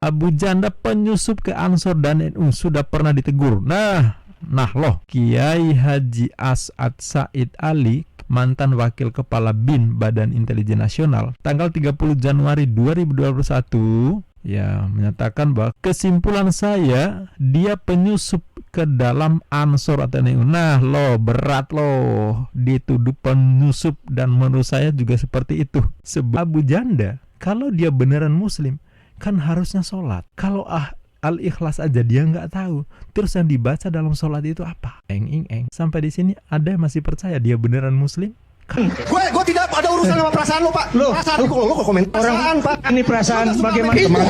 Abu Janda penyusup ke Ansor dan NU sudah pernah ditegur. Nah loh, Kiai Haji As'ad Said Ali, mantan Wakil Kepala BIN Badan Intelijen Nasional, tanggal 30 Januari 2021 ya menyatakan bahwa kesimpulan saya, dia penyusup ke dalam Ansor atau NU. Nah loh, berat loh dituduh penyusup, dan menurut saya juga seperti itu. Sebab Abu Janda kalau dia beneran muslim kan harusnya sholat. Kalau Al-Ikhlas aja dia nggak tahu, terus yang dibaca dalam sholat itu apa? Eng. Sampai di sini ada yang masih percaya dia beneran muslim? Gue tidak ada urusan sama perasaan lo, Pak. Perasaan lo kok komen perasaan, Pak. Ini perasaan bagaimana?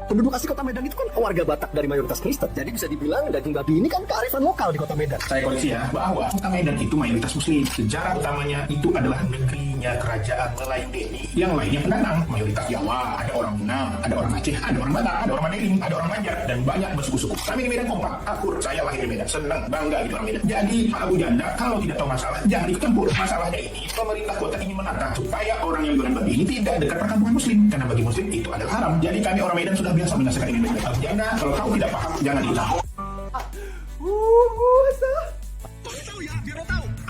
Penduduk asli Kota Medan itu kan warga Batak dari mayoritas Kristen. Jadi bisa dibilang daging babi ini kan kearifan lokal di Kota Medan. Saya koreksi ya, bahwa Kota Medan itu mayoritas muslim. Sejarah utamanya itu adalah negerinya kerajaan Melayu Delhi. Yang lainnya pendatang, mayoritas Jawa, ada orang Minang, ada orang Aceh, ada orang Batak, ada orang Mandailing, ada orang Banjar, dan banyak bersuku-suku. Kami di Medan kompak, akur, saya lahir di Medan, senang, bangga di orang Medan. Jadi Pak Abu Janda kalau tidak tahu masalah, jangan ikut campur. Masalahnya ini, pemerintah kota ingin menata supaya orang yang jualan babi ini tidak dekat perkampungan muslim. Karena bagi muslim itu adalah haram. Jadi kami orang Medan sudah biasa menyaksikan ini. Abu Janda, kalau kamu tidak paham, jangan ikut.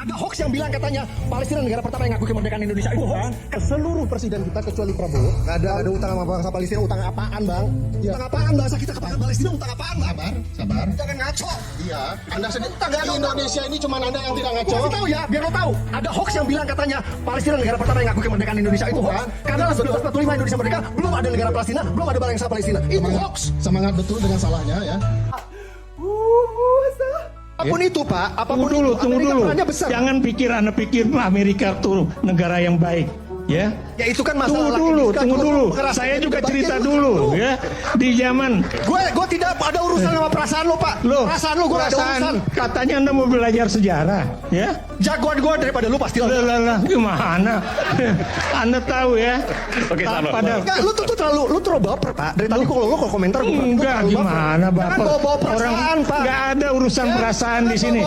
Ada hoax yang bilang katanya Palestina negara pertama yang ngaku kemerdekaan Indonesia. Itu hoax. Seluruh presiden kita kecuali Prabowo nggak ada utang sama bangsa Palestina. Utang apaan, Bang? Ya. Utang apaan bangsa kita kepada Palestina? Utang apaan, Bang? Sabar. Jangan ngaco. Iya. Anda sendiri di Indonesia ini cuma Anda yang tidak ngaco. Biar tahu ya, biar lo tahu. Ada hoax yang bilang katanya Palestina negara pertama yang ngaku kemerdekaan Indonesia. Itu hoax. Karena 1945 Indonesia merdeka, belum ada negara Palestina, belum ada bangsa Palestina. Itu hoax. Semangat betul dengan salahnya ya. Apapun itu, Pak, apapun Tunggu dulu. besar. Jangan Anda pikir Amerika itu negara yang baik, ya. Ya itu kan masalah. Tunggu dulu. Saya juga cerita dulu, ya. Di zaman gue tidak ada urusan sama perasaan lo, Pak. Perasaan lo gue ada urusan. Katanya Anda mau belajar sejarah, ya. Jagoan gue daripada lu pasti. Lah, gimana? Anda tahu ya? Oke, sabar. Enggak, lu terlalu baper, Pak. Dari tadi lu kok komentar enggak, gimana Bapak? Jangan bawa perasaan, Pak. Enggak ada urusan perasaan di sini.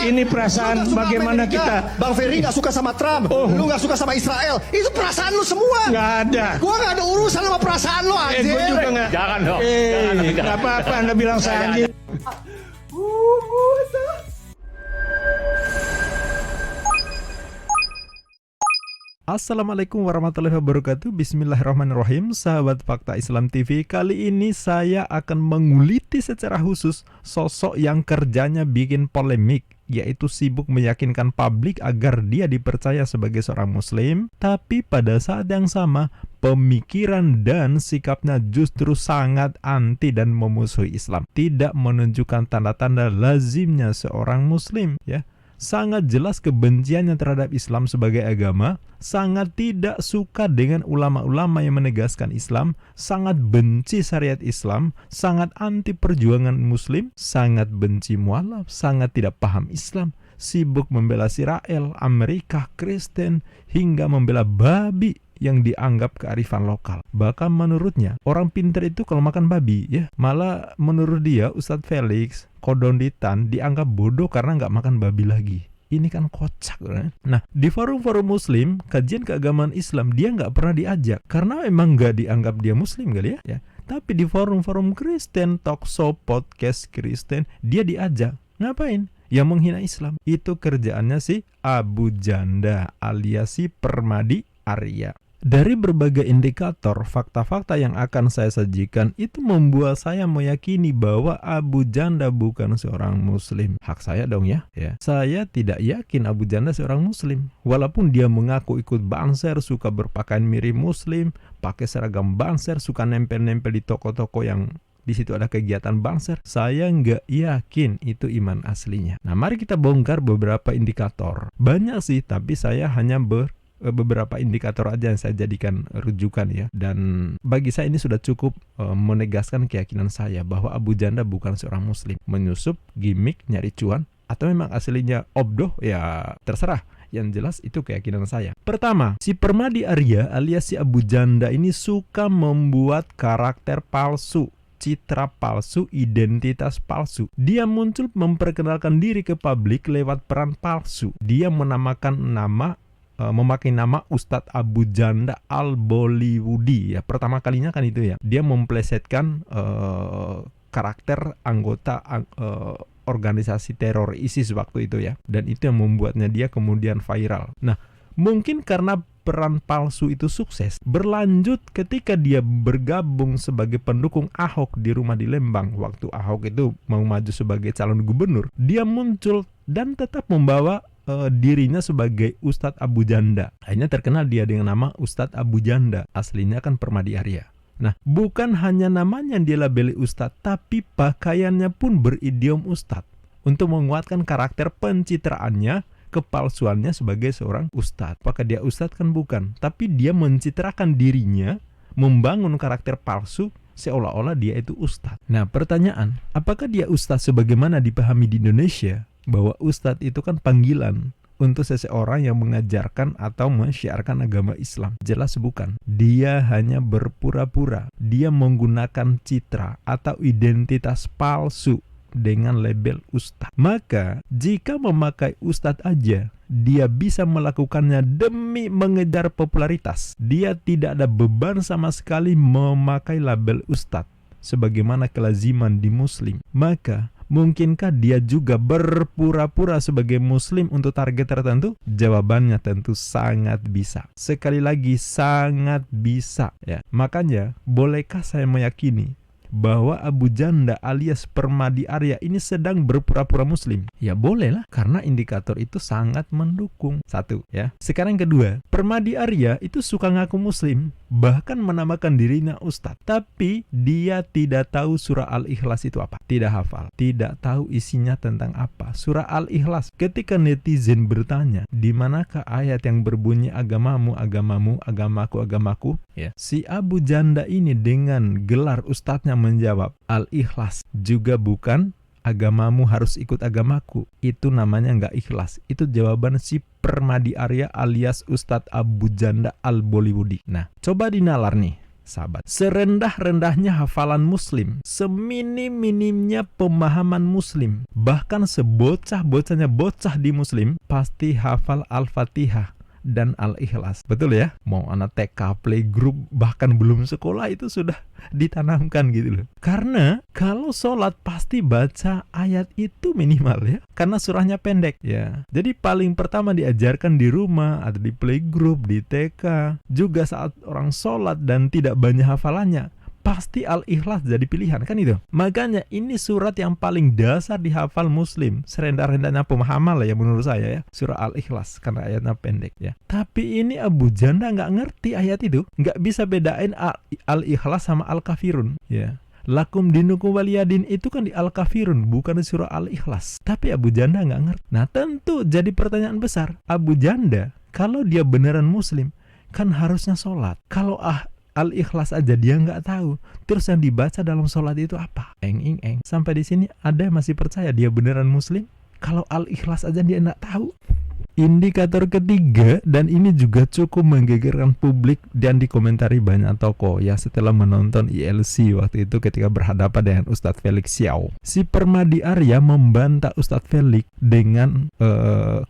Ini perasaan bagaimana kita. Bang Ferry enggak suka sama Trump. Lu enggak suka sama Israel. Itu perasaan lu semua. Enggak ada. Gua enggak ada urusan sama perasaan lu, anjir. Gua juga enggak. Jangan dong. Enggak apa-apa Anda bilang saya anjir. Assalamualaikum warahmatullahi wabarakatuh. Bismillahirrahmanirrahim. Sahabat Fakta Islam TV, kali ini saya akan menguliti secara khusus sosok yang kerjanya bikin polemik, yaitu sibuk meyakinkan publik agar dia dipercaya sebagai seorang muslim, tapi pada saat yang sama pemikiran dan sikapnya justru sangat anti dan memusuhi Islam. Tidak menunjukkan tanda-tanda lazimnya seorang muslim, ya. Sangat jelas kebenciannya terhadap Islam sebagai agama, sangat tidak suka dengan ulama-ulama yang menegaskan Islam, sangat benci syariat Islam, sangat anti perjuangan muslim, sangat benci mualaf, sangat tidak paham Islam, sibuk membela Israel, Amerika, Kristen, hingga membela babi yang dianggap kearifan lokal. Bahkan menurutnya, orang pintar itu kalau makan babi, ya. Malah menurut dia, Ustadz Felix Kodonditan dianggap bodoh karena nggak makan babi lagi. Ini kan kocak, kan? Nah, di forum-forum muslim, kajian keagamaan Islam, dia nggak pernah diajak. Karena memang nggak dianggap dia muslim kali ya. Tapi di forum-forum Kristen, talkshow, podcast Kristen, dia diajak. Ngapain? Yang menghina Islam. Itu kerjaannya si Abu Janda alias si Permadi Arya. Dari berbagai indikator, fakta-fakta yang akan saya sajikan itu membuat saya meyakini bahwa Abu Janda bukan seorang muslim. Hak saya dong ya. Saya tidak yakin Abu Janda seorang muslim. Walaupun dia mengaku ikut Banser, suka berpakaian mirip muslim, pakai seragam Banser, suka nempel-nempel di toko-toko yang di situ ada kegiatan Banser, saya nggak yakin itu iman aslinya. Nah, mari kita bongkar beberapa indikator. Banyak sih, tapi saya hanya beberapa indikator aja yang saya jadikan rujukan ya. Dan bagi saya ini sudah cukup menegaskan keyakinan saya bahwa Abu Janda bukan seorang muslim. Menyusup, gimmick, nyari cuan, atau memang aslinya obdoh, ya terserah. Yang jelas itu keyakinan saya. Pertama, si Permadi Arya alias si Abu Janda ini suka membuat karakter palsu. citra palsu, identitas palsu. Dia muncul memperkenalkan diri ke publik lewat peran palsu. Dia memakai nama Ustadz Abu Janda Al-Bollywoodi, ya. Pertama kalinya kan itu ya. Dia memplesetkan karakter anggota organisasi teror ISIS waktu itu ya. Dan itu yang membuatnya dia kemudian viral. Nah, mungkin karena peran palsu itu sukses, berlanjut ketika dia bergabung sebagai pendukung Ahok di rumah di Lembang. Waktu Ahok itu mau maju sebagai calon gubernur, dia muncul dan tetap membawa dirinya sebagai Ustadz Abu Janda. Akhirnya terkenal dia dengan nama Ustadz Abu Janda. Aslinya kan Permadi Arya. Nah, bukan hanya namanya yang dia labeli Ustadz, tapi pakaiannya pun beridiom Ustadz untuk menguatkan karakter pencitraannya, kepalsuannya sebagai seorang ustadz. Apakah dia ustadz? Kan bukan. Tapi dia mencitrakan dirinya, membangun karakter palsu seolah-olah dia itu ustadz. Nah, pertanyaan, apakah dia ustadz sebagaimana dipahami di Indonesia? Bahwa ustadz itu kan panggilan untuk seseorang yang mengajarkan atau mensyiarkan agama Islam. Jelas bukan. Dia hanya berpura-pura. Dia menggunakan citra atau identitas palsu dengan label ustadz. Maka jika memakai ustadz aja, dia bisa melakukannya demi mengejar popularitas. Dia tidak ada beban sama sekali memakai label ustadz sebagaimana kelaziman di muslim. Maka mungkinkah dia juga berpura-pura sebagai muslim untuk target tertentu? Jawabannya tentu sangat bisa. Sekali lagi, sangat bisa ya. Makanya bolehkah saya meyakini bahwa Abu Janda alias Permadi Arya ini sedang berpura-pura muslim? Ya bolehlah, karena indikator itu sangat mendukung. Satu ya. Sekarang kedua, Permadi Arya itu suka ngaku muslim, bahkan menamakan dirinya ustadz, tapi dia tidak tahu surah Al-Ikhlas itu apa. Tidak hafal, tidak tahu isinya tentang apa. Surah Al-Ikhlas, ketika netizen bertanya, di manakah ayat yang berbunyi agamamu, agamamu, agamaku, agamaku? Ya. Si Abu Janda ini dengan gelar ustadznya menjawab, Al-Ikhlas juga bukan, agamamu harus ikut agamaku. Itu namanya nggak ikhlas. Itu jawaban si Permadi Arya alias Ustadz Abu Janda Al-Bollywoodi. Nah, coba dinalar nih, sahabat. Serendah-rendahnya hafalan muslim, seminim-minimnya pemahaman muslim, bahkan sebocah-bocahnya bocah di muslim, pasti hafal Al-Fatihah dan Al-Ikhlas. Betul ya? Mau anak TK, playgroup, bahkan belum sekolah itu sudah ditanamkan gitu loh. Karena kalau sholat pasti baca ayat itu minimal ya. Karena surahnya pendek ya. Jadi paling pertama diajarkan di rumah atau di playgroup, di TK. Juga saat orang sholat dan tidak banyak hafalannya, pasti Al-Ikhlas jadi pilihan kan itu. Makanya ini surat yang paling dasar dihafal muslim. Serendah-rendahnya pemahaman lah ya menurut saya ya. Surah Al-Ikhlas karena ayatnya pendek ya. Tapi ini Abu Janda nggak ngerti ayat itu. Nggak bisa bedain Al-Ikhlas sama Al-Kafirun ya. Lakum dinukum waliyadin itu kan di Al-Kafirun, bukan di surah Al-Ikhlas. Tapi Abu Janda nggak ngerti. Nah tentu jadi pertanyaan besar. Abu Janda kalau dia beneran muslim kan harusnya sholat. Kalau Al-Ikhlas aja dia nggak tahu, terus yang dibaca dalam sholat itu apa? Eng. Sampai di sini ada yang masih percaya dia beneran muslim? Kalau Al-Ikhlas aja dia nggak tahu. Indikator ketiga, dan ini juga cukup menggegerkan publik dan dikomentari banyak tokoh ya setelah menonton ILC waktu itu ketika berhadapan dengan Ustadz Felix Xiao. Si Permadi Arya membantah Ustadz Felix dengan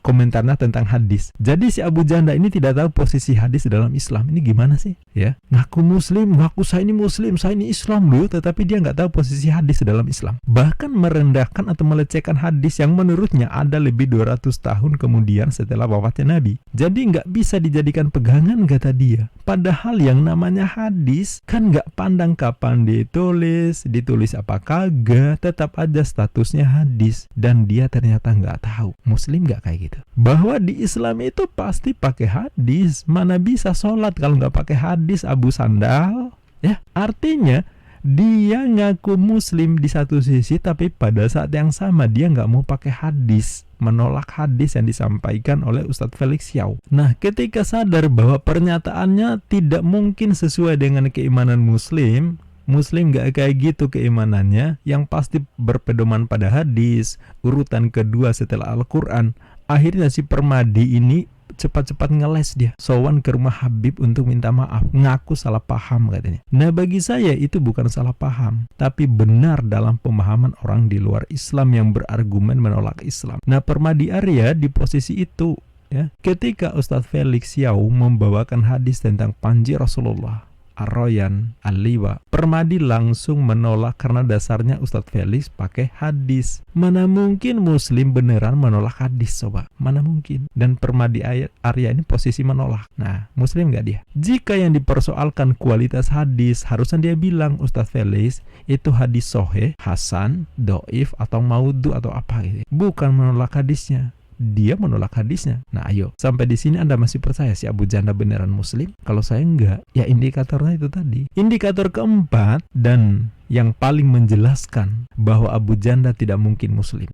komentarnya tentang hadis. Jadi si Abu Janda ini tidak tahu posisi hadis dalam Islam. Ini gimana sih? Ya, ngaku muslim, ngaku saya ini muslim, saya ini Islam loh, tetapi dia nggak tahu posisi hadis dalam Islam. Bahkan merendahkan atau melecehkan hadis yang menurutnya ada lebih 200 tahun kemudian setelah wafatnya Nabi. Jadi nggak bisa dijadikan pegangan kata dia. Padahal yang namanya hadis kan nggak pandang kapan ditulis apa kagak, tetap aja statusnya hadis. Dan dia ternyata nggak tahu. Muslim nggak kayak gitu. Bahwa di Islam itu pasti pakai hadis. Mana bisa sholat kalau nggak pakai hadis, Abu Sandal? Ya, artinya dia ngaku muslim di satu sisi, tapi pada saat yang sama dia nggak mau pakai hadis, menolak hadis yang disampaikan oleh Ustadz Felix Xiao. Nah, ketika sadar bahwa pernyataannya tidak mungkin sesuai dengan keimanan muslim nggak kayak gitu keimanannya, yang pasti berpedoman pada hadis, urutan kedua setelah Al-Quran. Akhirnya si Permadi ini cepat-cepat ngeles dia, sowan ke rumah Habib untuk minta maaf, ngaku salah paham katanya. Nah bagi saya itu bukan salah paham, tapi benar dalam pemahaman orang di luar Islam yang berargumen menolak Islam. Nah Permadi Arya di posisi itu ya, ketika Ustadz Felix Yau membawakan hadis tentang panji Rasulullah, Ar-Royan, Al-Liwa, Permadi langsung menolak karena dasarnya Ustadz Felix pakai hadis. Mana mungkin Muslim beneran menolak hadis, coba? Mana mungkin? Dan Permadi Arya ini posisi menolak. Nah, Muslim nggak dia? Jika yang dipersoalkan kualitas hadis, harusnya dia bilang Ustadz Felix itu hadis soheh, hasan, doif, atau maudhu atau apa gitu. Bukan menolak hadisnya. Dia menolak hadisnya. Nah ayo, sampai di sini Anda masih percaya si Abu Janda beneran Muslim? Kalau saya enggak, ya indikatornya itu tadi. Indikator keempat dan yang paling menjelaskan bahwa Abu Janda tidak mungkin Muslim.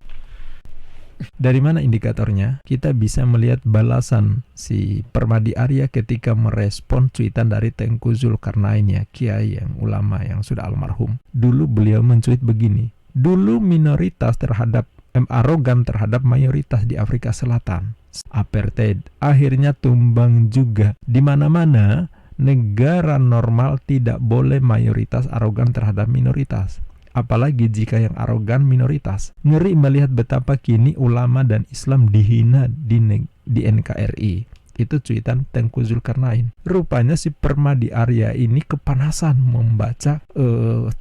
Dari mana indikatornya? Kita bisa melihat balasan si Permadi Arya ketika merespon cuitan dari Tengku Zulkarnain, ya, kiai yang ulama yang sudah almarhum. Dulu beliau mencuit begini, dulu minoritas arogan terhadap mayoritas di Afrika Selatan. Apartheid akhirnya tumbang juga. Di mana-mana negara normal tidak boleh mayoritas arogan terhadap minoritas. Apalagi jika yang arogan minoritas. Ngeri melihat betapa kini ulama dan Islam dihina di NKRI. Itu cuitan Tengku Zulkarnain. Rupanya si Permadi Arya ini kepanasan membaca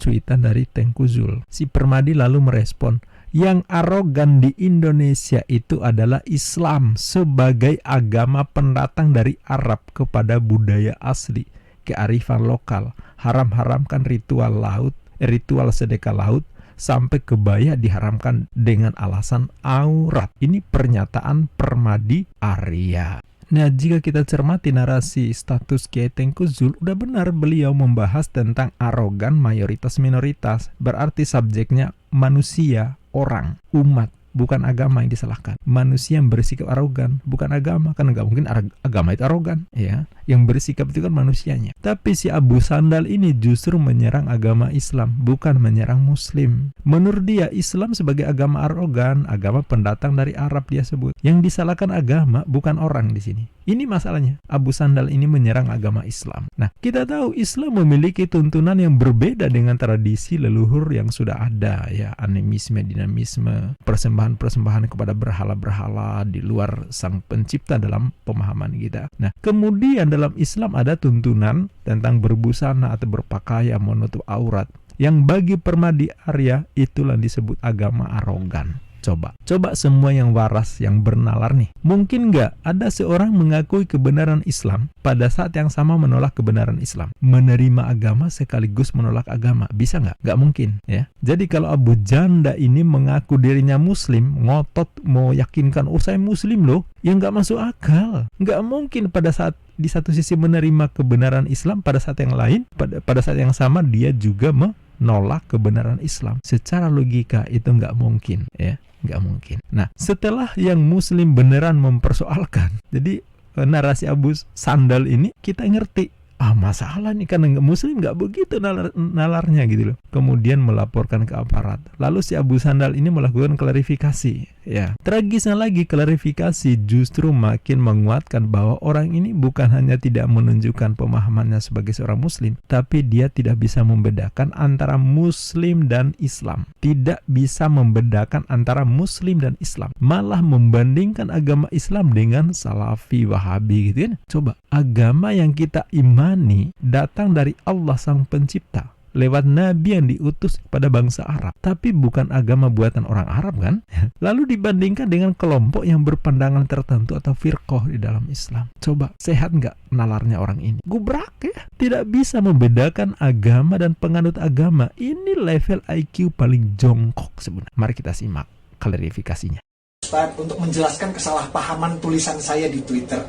cuitan dari Tengku Zul. Si Permadi lalu merespon, yang arogan di Indonesia itu adalah Islam sebagai agama pendatang dari Arab kepada budaya asli, kearifan lokal, haram-haramkan ritual sedekah laut, sampai kebaya diharamkan dengan alasan aurat. Ini pernyataan Permadi Arya. Nah, jika kita cermati narasi status Kiai Tengku Zul, udah benar beliau membahas tentang arogan mayoritas minoritas. Berarti subjeknya manusia, orang, umat, bukan agama yang disalahkan. Manusia yang bersikap arogan, bukan agama, kan nggak mungkin agama itu arogan, ya. Yang bersikap itu kan manusianya. Tapi si Abu Sandal ini justru menyerang agama Islam, bukan menyerang Muslim. Menurut dia Islam sebagai agama arogan, agama pendatang dari Arab dia sebut. Yang disalahkan agama, bukan orang di sini. Ini masalahnya. Abu Sandal ini menyerang agama Islam. Nah, kita tahu Islam memiliki tuntunan yang berbeda dengan tradisi leluhur yang sudah ada, ya, animisme, dinamisme, persembahan kepada berhala-berhala di luar Sang Pencipta dalam pemahaman kita. Nah, kemudian dalam Islam ada tuntunan tentang berbusana atau berpakaian menutup aurat, yang bagi Permadi Arya itulah disebut agama arogan. Coba semua yang waras, yang bernalar nih, mungkin nggak ada seorang mengakui kebenaran Islam pada saat yang sama menolak kebenaran Islam, menerima agama sekaligus menolak agama? Bisa nggak? Nggak mungkin, ya. Jadi kalau Abu Janda ini mengaku dirinya Muslim, ngotot mau yakinkan, oh saya Muslim loh, ya nggak masuk akal. Nggak mungkin pada saat di satu sisi menerima kebenaran Islam, pada saat yang lain, pada saat yang sama dia juga menolak kebenaran Islam. Secara logika itu nggak mungkin, ya. Nggak mungkin. Nah, setelah yang Muslim beneran mempersoalkan, jadi narasi Abu Sandal ini kita ngerti, masalah nih, karena Muslim nggak begitu nalarnya gitu loh. Kemudian melaporkan ke aparat. Lalu si Abu Sandal ini melakukan klarifikasi. Ya, tragisnya lagi, klarifikasi justru makin menguatkan bahwa orang ini bukan hanya tidak menunjukkan pemahamannya sebagai seorang Muslim, tapi dia tidak bisa membedakan antara Muslim dan Islam. Tidak bisa membedakan antara Muslim dan Islam. Malah membandingkan agama Islam dengan Salafi, Wahabi gitu kan. Coba, agama yang kita imani datang dari Allah Sang Pencipta lewat Nabi yang diutus kepada bangsa Arab, tapi bukan agama buatan orang Arab kan? Lalu dibandingkan dengan kelompok yang berpandangan tertentu atau firqah di dalam Islam. Coba, sehat nggak nalarnya orang ini? Gubrak ya, tidak bisa membedakan agama dan penganut agama. Ini level IQ paling jongkok sebenarnya. Mari kita simak klarifikasinya. Ustaz, untuk menjelaskan kesalahpahaman tulisan saya di Twitter.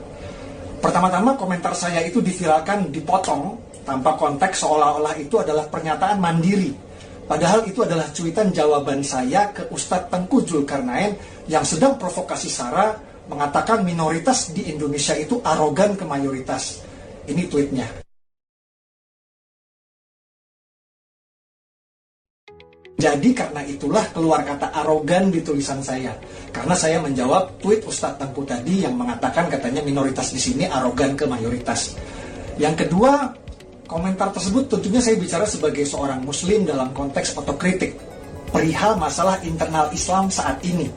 Pertama-tama komentar saya itu diviralkan, dipotong tanpa konteks, seolah-olah itu adalah pernyataan mandiri. Padahal itu adalah cuitan jawaban saya ke Ustadz Tengku Zulkarnain yang sedang provokasi sara mengatakan minoritas di Indonesia itu arogan ke mayoritas. Ini tweetnya. Jadi karena itulah keluar kata arogan di tulisan saya. Karena saya menjawab tweet Ustadz Tengku tadi yang mengatakan katanya minoritas di sini arogan ke mayoritas. Yang kedua, komentar tersebut tentunya saya bicara sebagai seorang muslim dalam konteks otokritik perihal masalah internal Islam saat ini.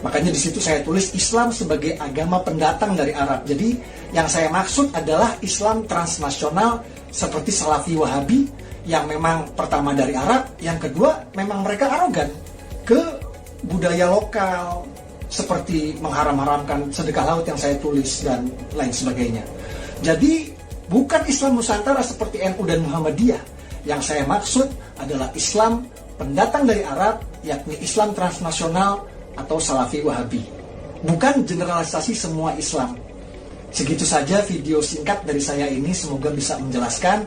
Makanya di situ saya tulis Islam sebagai agama pendatang dari Arab. Jadi yang saya maksud adalah Islam transnasional seperti Salafi Wahabi yang memang pertama dari Arab, yang kedua memang mereka arogan ke budaya lokal seperti mengharam-haramkan sedekah laut yang saya tulis dan lain sebagainya. Jadi bukan Islam Nusantara seperti NU dan Muhammadiyah. Yang saya maksud adalah Islam pendatang dari Arab, yakni Islam transnasional atau Salafi Wahabi. Bukan generalisasi semua Islam. Segitu saja video singkat dari saya ini, semoga bisa menjelaskan.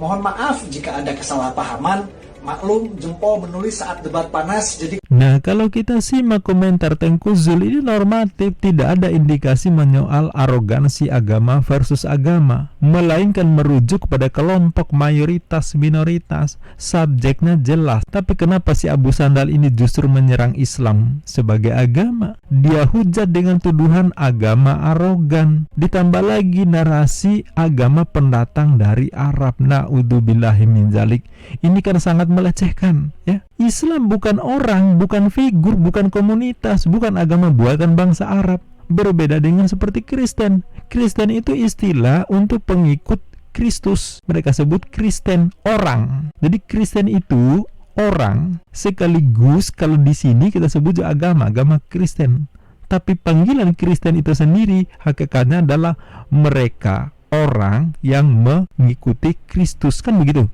Mohon maaf jika ada kesalahpahaman. Maklum, jempol menulis saat debat panas, jadi... Nah, kalau kita simak komentar Tengku Zul ini normatif, tidak ada indikasi menyoal arogansi agama versus agama, melainkan merujuk pada kelompok mayoritas minoritas. Subjeknya jelas. Tapi kenapa si Abu Sandal ini justru menyerang Islam sebagai agama? Dia hujat dengan tuduhan agama arogan. Ditambah lagi narasi agama pendatang dari Arab. Na'udzubillahi min dzalik. Ini kan sangat melecehkan, ya. Islam bukan orang, bukan figur, bukan komunitas, bukan agama buatan bangsa Arab. Berbeda dengan seperti Kristen. Kristen itu istilah untuk pengikut Kristus. Mereka sebut Kristen, orang. Jadi Kristen itu orang, sekaligus kalau di sini kita sebut juga agama Kristen. Tapi panggilan Kristen itu sendiri hakikatnya adalah mereka orang yang mengikuti Kristus, kan begitu.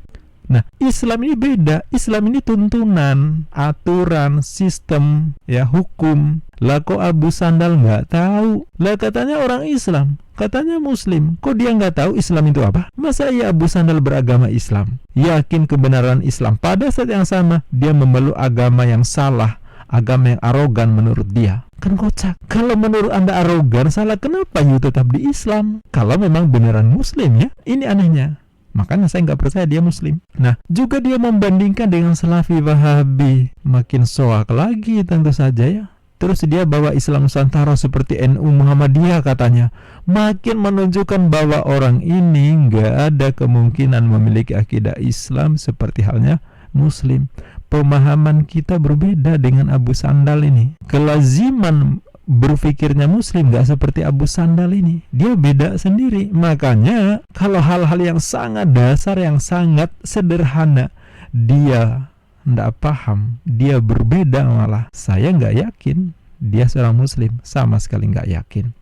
Nah, Islam ini beda. Islam ini tuntunan, aturan, sistem, ya, hukum. Lah kok Abu Sandal nggak tahu? Lah katanya orang Islam, katanya Muslim. Kok dia nggak tahu Islam itu apa? Masa ya Abu Sandal beragama Islam, yakin kebenaran Islam, pada saat yang sama dia memeluk agama yang salah, agama yang arogan menurut dia? Kan kocak. Kalau menurut Anda arogan, salah, kenapa you tetap di Islam? Kalau memang beneran Muslim, ya. Ini anehnya. Makanya saya nggak percaya dia Muslim. Nah, juga dia membandingkan dengan Salafi Wahabi. Makin soak lagi tentu saja, ya. Terus dia bawa Islam Nusantara seperti NU Muhammadiyah katanya. Makin menunjukkan bahwa orang ini nggak ada kemungkinan memiliki akidah Islam seperti halnya Muslim. Pemahaman kita berbeda dengan Abu Sandal ini. Kelaziman berpikirnya Muslim gak seperti Abu Sandal ini. Dia beda sendiri. Makanya kalau hal-hal yang sangat dasar, yang sangat sederhana, dia tidak paham, dia berbeda, malah saya gak yakin dia seorang Muslim. Sama sekali gak yakin.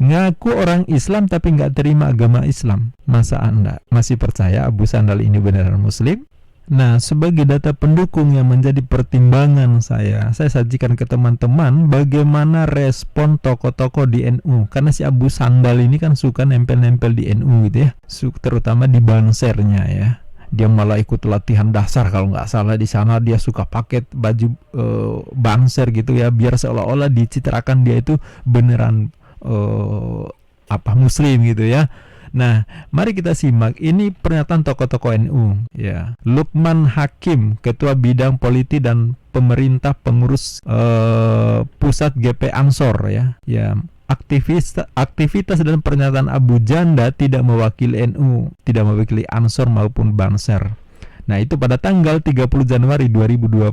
Ngaku orang Islam tapi gak terima agama Islam. Masa Anda masih percaya Abu Sandal ini beneran Muslim? Nah, sebagai data pendukung yang menjadi pertimbangan saya sajikan ke teman-teman bagaimana respon tokoh-tokoh di NU. Karena si Abu Sandal ini kan suka nempel-nempel di NU gitu, ya, terutama di bansernya, ya. Dia malah ikut latihan dasar kalau nggak salah di sana. Dia suka pakai baju banser gitu, ya, biar seolah-olah dicitrakan dia itu beneran Muslim gitu, ya. Nah, mari kita simak ini pernyataan tokoh-tokoh NU, ya. Lukman Hakim, Ketua Bidang Politik dan Pemerintah Pengurus Pusat GP Ansor, ya. Ya, aktivitas dan pernyataan Abu Janda tidak mewakili NU, tidak mewakili Ansor maupun Banser. Nah, itu pada tanggal 30 Januari 2021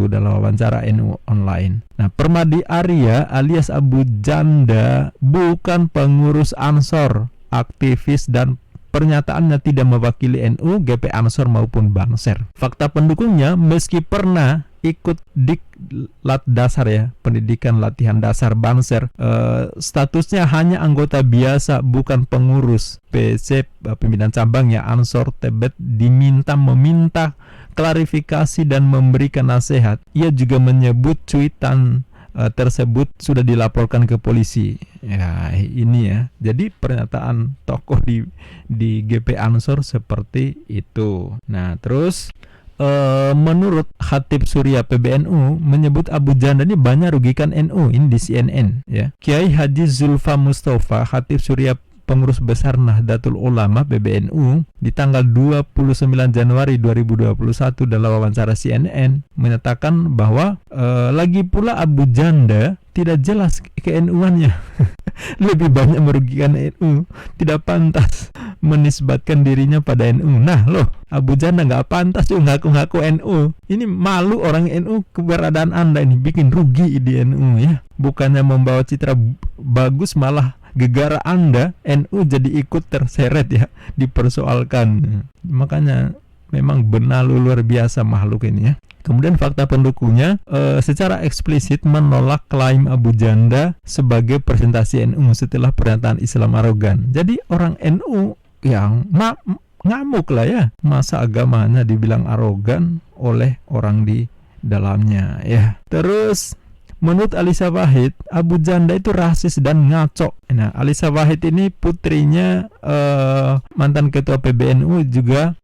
dalam wawancara NU online. Nah, Permadi Arya alias Abu Janda bukan pengurus Ansor, aktivis, dan pernyataannya tidak mewakili NU, GP Ansor maupun Banser. Fakta pendukungnya, meski pernah ikut diklat dasar, ya, pendidikan latihan dasar Banser, statusnya hanya anggota biasa, bukan pengurus. PC pimpinan cabangnya Ansor Tebet meminta klarifikasi dan memberikan nasihat. Ia juga menyebut cuitan tersebut sudah dilaporkan ke polisi. Ya, ini, ya. Jadi pernyataan tokoh di GP Ansor seperti itu. Nah, terus menurut Khatib Surya PBNU menyebut Abu Janda ini banyak rugikan NU, ini di CNN, ya. Kiai Haji Zulfa Mustafa, Khatib Surya pengurus besar Nahdlatul Ulama PBNU di tanggal 29 Januari 2021 dalam wawancara CNN menyatakan bahwa lagi pula Abu Janda tidak jelas ke-NU-annya. Lebih banyak merugikan NU, tidak pantas menisbatkan dirinya pada NU. Nah loh, Abu Janda nggak pantas juga ngaku-ngaku NU. Ini malu orang NU, keberadaan Anda ini bikin rugi di NU ya. Bukannya membawa citra bagus, malah gegara Anda NU jadi ikut terseret ya, dipersoalkan. Makanya memang benalu luar biasa makhluk ini ya. Kemudian fakta pendukungnya secara eksplisit menolak klaim Abu Janda sebagai presentasi NU setelah pernyataan Islam arogan. Jadi orang NU yang ngamuk lah ya, masa agamanya dibilang arogan oleh orang di dalamnya ya. Terus menurut Alisa Wahid, Abu Janda itu rasis dan ngaco. Nah, Alisa Wahid ini putrinya mantan ketua PBNU, juga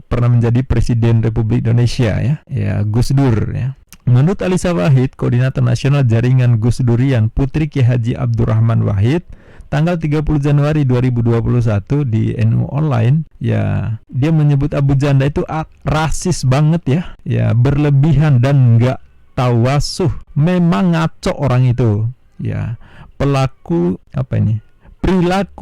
pernah menjadi Presiden Republik Indonesia ya Gus Dur ya. Menurut Alisa Wahid, Koordinator Nasional Jaringan Gus Durian, putri Ki Haji Abdurrahman Wahid, tanggal 30 Januari 2021 di NU Online ya, dia menyebut Abu Janda itu rasis banget ya, berlebihan dan enggak tawasuh. Memang ngaco orang itu ya, perilaku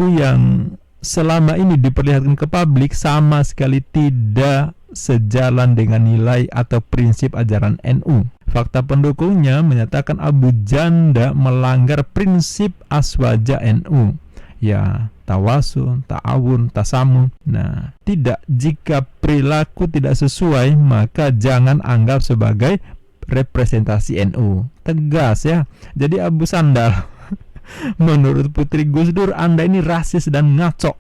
yang selama ini diperlihatkan ke publik sama sekali tidak sejalan dengan nilai atau prinsip ajaran NU. Fakta pendukungnya menyatakan Abu Janda melanggar prinsip aswaja NU ya, tawasul, ta'awun, tasamun. Nah, jika perilaku tidak sesuai, maka jangan anggap sebagai representasi NU. Tegas ya. Jadi Abu Sandal, menurut putri Gus Dur, Anda ini rasis dan ngaco.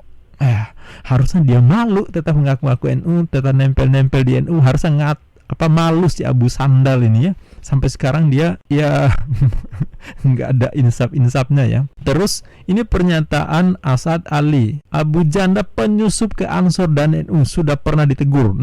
Harusnya dia malu tetap mengaku-ngaku NU, tetap nempel-nempel di NU. Harusnya malu si Abu Sandal ini ya. Sampai sekarang dia ya nggak ada insaf-insafnya ya. Terus ini pernyataan Asad Ali, Abu Janda penyusup ke Ansor dan NU, sudah pernah ditegur.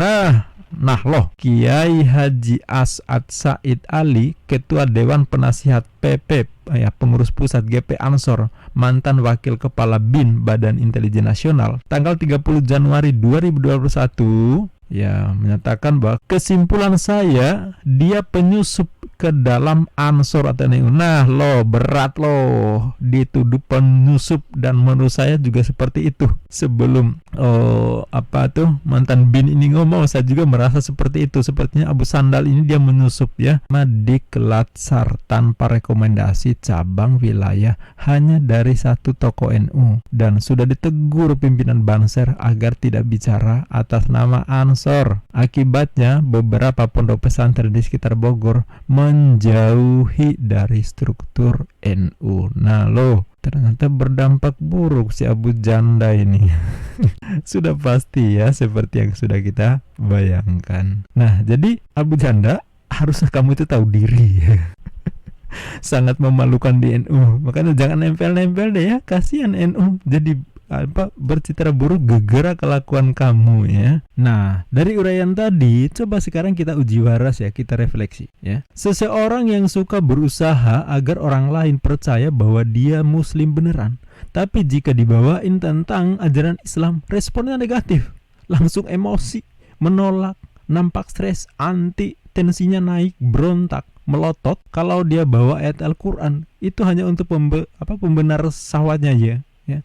Nah loh, Kiai Haji As'ad Said Ali, Ketua Dewan Penasihat PP ya, pengurus pusat GP Ansor, mantan Wakil Kepala BIN Badan Intelijen Nasional, tanggal 30 Januari 2021 ya, menyatakan bahwa kesimpulan saya, dia penyusup ke dalam Ansor atau NU. Nah loh, berat loh dituduh penyusup, dan menurut saya juga seperti itu. Sebelum mantan BIN ini ngomong, saya juga merasa seperti itu. Sepertinya Abu Sandal ini dia menyusup ya. Madiklat-Sar tanpa rekomendasi cabang wilayah, hanya dari satu tokoh NU, dan sudah ditegur pimpinan Banser agar tidak bicara atas nama Ansor. Akibatnya beberapa pondok pesantren di sekitar Bogor menjauhi dari struktur NU. Nah loh, ternyata berdampak buruk si Abu Janda ini. Sudah pasti ya, seperti yang sudah kita bayangkan. Nah, jadi Abu Janda, harusnya kamu itu tahu diri. Sangat memalukan di NU. Makanya jangan nempel-nempel deh ya, kasihan NU jadi bercitra buruk gegara kelakuan kamu ya. Nah, dari uraian tadi, coba sekarang kita uji waras ya, kita refleksi ya. Seseorang yang suka berusaha agar orang lain percaya bahwa dia muslim beneran, tapi jika dibawain tentang ajaran Islam, responnya negatif, langsung emosi, menolak, nampak stres, anti, tensinya naik, berontak, melotot. Kalau dia bawa ayat Al-Quran, itu hanya untuk pembenar sahwatnya ya.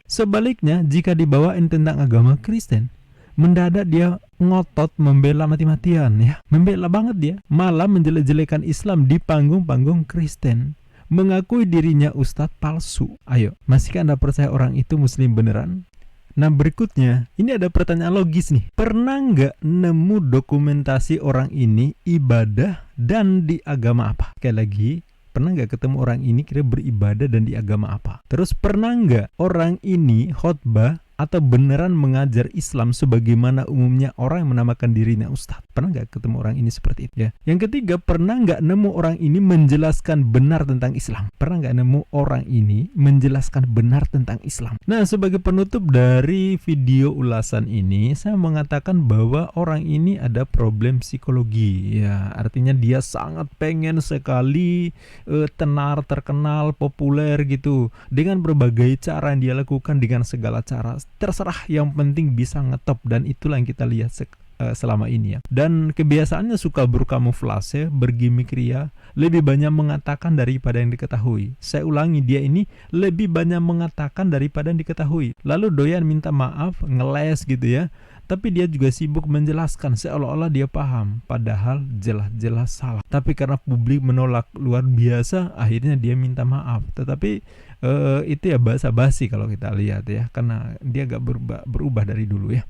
Sebaliknya, jika dibawain tentang agama Kristen, mendadak dia ngotot membela mati-matian ya, membela banget dia, malah menjelek-jelekan Islam di panggung-panggung Kristen, mengakui dirinya ustadz palsu. Ayo, masihkah Anda percaya orang itu muslim beneran? Nah, berikutnya, ini ada pertanyaan logis nih. Pernah nggak nemu dokumentasi orang ini ibadah dan di agama apa? Sekali lagi, pernah nggak ketemu orang ini kira beribadah dan di agama apa? Terus pernah nggak orang ini khotbah atau beneran mengajar Islam sebagaimana umumnya orang yang menamakan dirinya ustadz? Pernah nggak ketemu orang ini seperti itu ya? Yang ketiga, pernah nggak nemu orang ini menjelaskan benar tentang Islam? Pernah nggak nemu orang ini menjelaskan benar tentang Islam? Nah, sebagai penutup dari video ulasan ini, saya mengatakan bahwa orang ini ada problem psikologi ya, artinya dia sangat pengen sekali tenar, terkenal, populer gitu dengan berbagai cara yang dia lakukan, dengan segala cara, terserah, yang penting bisa ngetop, dan itulah yang kita lihat selama ini ya. Dan kebiasaannya suka berkamuflase, bergimik ria, lebih banyak mengatakan daripada yang diketahui. Saya ulangi, dia ini lebih banyak mengatakan daripada yang diketahui. Lalu doyan minta maaf, ngeles gitu ya. Tapi dia juga sibuk menjelaskan seolah-olah dia paham, padahal jelas-jelas salah. Tapi karena publik menolak luar biasa, akhirnya dia minta maaf. Tetapi itu ya basa-basi kalau kita lihat ya, karena dia gak berubah dari dulu ya.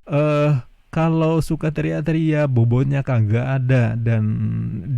Kalau suka teriak-teriak, bobotnya kagak ada, dan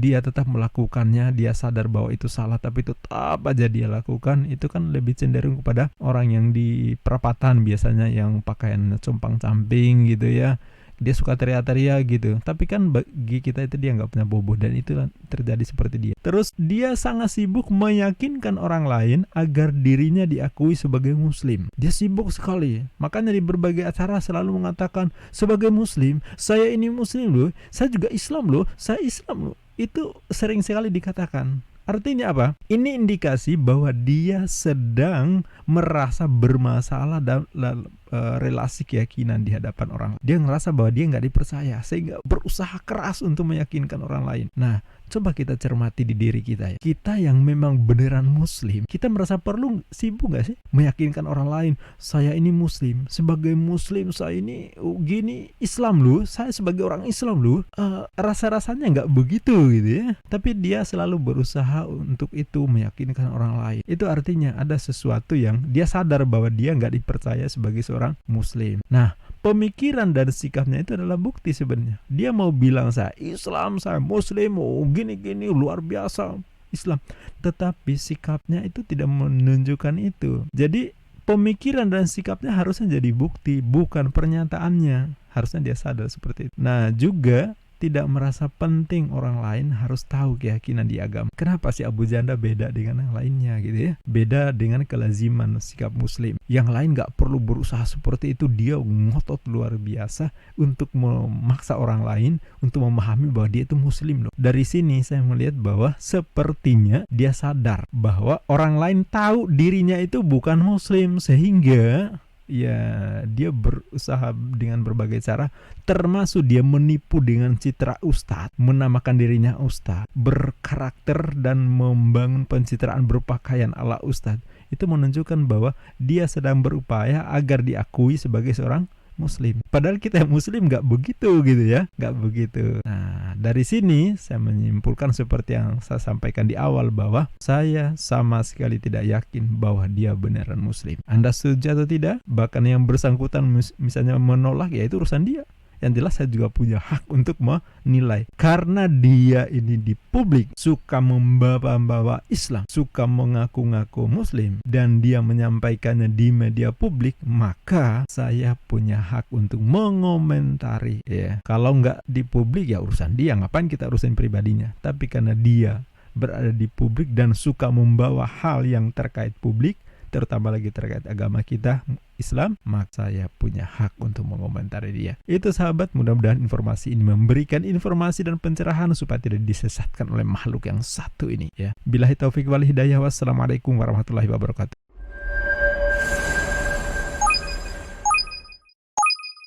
dia tetap melakukannya, dia sadar bahwa itu salah tapi tetap aja dia lakukan, itu kan lebih cenderung kepada orang yang di perapatan biasanya, yang pakaian compang-camping gitu ya. Dia suka teriak-teriak gitu, tapi kan bagi kita itu dia nggak punya bobot, dan itu terjadi seperti dia. Terus dia sangat sibuk meyakinkan orang lain agar dirinya diakui sebagai muslim. Dia sibuk sekali, makanya di berbagai acara selalu mengatakan, sebagai muslim, saya ini muslim loh, saya juga Islam loh, saya Islam loh. Itu sering sekali dikatakan. Artinya apa? Ini indikasi bahwa dia sedang merasa bermasalah dalam relasi keyakinan di hadapan orang. Dia ngerasa bahwa dia nggak dipercaya, sehingga berusaha keras untuk meyakinkan orang lain. Nah, coba kita cermati di diri kita ya. Kita yang memang beneran muslim, kita merasa perlu sibuk nggak sih meyakinkan orang lain, saya ini muslim, sebagai muslim saya ini gini, Islam loh, saya sebagai orang Islam loh. Rasa-rasanya nggak begitu gitu ya. Tapi dia selalu berusaha untuk itu, meyakinkan orang lain. Itu artinya ada sesuatu yang dia sadar bahwa dia nggak dipercaya sebagai seorang muslim. Nah, pemikiran dan sikapnya itu adalah bukti sebenarnya. Dia mau bilang saya Islam, saya muslim, gini-gini, luar biasa Islam. Tetapi sikapnya itu tidak menunjukkan itu. Jadi pemikiran dan sikapnya harusnya jadi bukti, bukan pernyataannya. Harusnya dia sadar seperti itu. Nah, juga tidak merasa penting orang lain harus tahu keyakinan di agama. Kenapa sih Abu Janda beda dengan yang lainnya gitu ya? Beda dengan kelaziman sikap muslim. Yang lain gak perlu berusaha seperti itu, dia ngotot luar biasa untuk memaksa orang lain untuk memahami bahwa dia itu muslim loh. Dari sini saya melihat bahwa sepertinya dia sadar bahwa orang lain tahu dirinya itu bukan muslim, sehingga ya dia berusaha dengan berbagai cara, termasuk dia menipu dengan citra ustadz, menamakan dirinya ustadz, berkarakter dan membangun pencitraan berpakaian ala ustadz. Itu menunjukkan bahwa dia sedang berupaya agar diakui sebagai seorang muslim. Padahal kita yang muslim gak begitu gitu ya, gak begitu. Nah, dari sini saya menyimpulkan seperti yang saya sampaikan di awal, bahwa saya sama sekali tidak yakin bahwa dia beneran muslim. Anda setuju atau tidak? Bahkan yang bersangkutan misalnya menolak, ya itu urusan dia. Yang jelas saya juga punya hak untuk menilai. Karena dia ini di publik suka membawa Islam, suka mengaku-ngaku muslim, dan dia menyampaikannya di media publik, maka saya punya hak untuk mengomentari ya. Kalau nggak di publik ya urusan dia, ngapain kita urusin pribadinya. Tapi karena dia berada di publik dan suka membawa hal yang terkait publik, terutama lagi terkait agama kita Islam, maka saya punya hak untuk mengomentari dia. Itu sahabat, mudah-mudahan informasi ini memberikan informasi dan pencerahan supaya tidak disesatkan oleh makhluk yang satu ini ya. Billahi taufik wal hidayah, wassalamualaikum warahmatullahi wabarakatuh.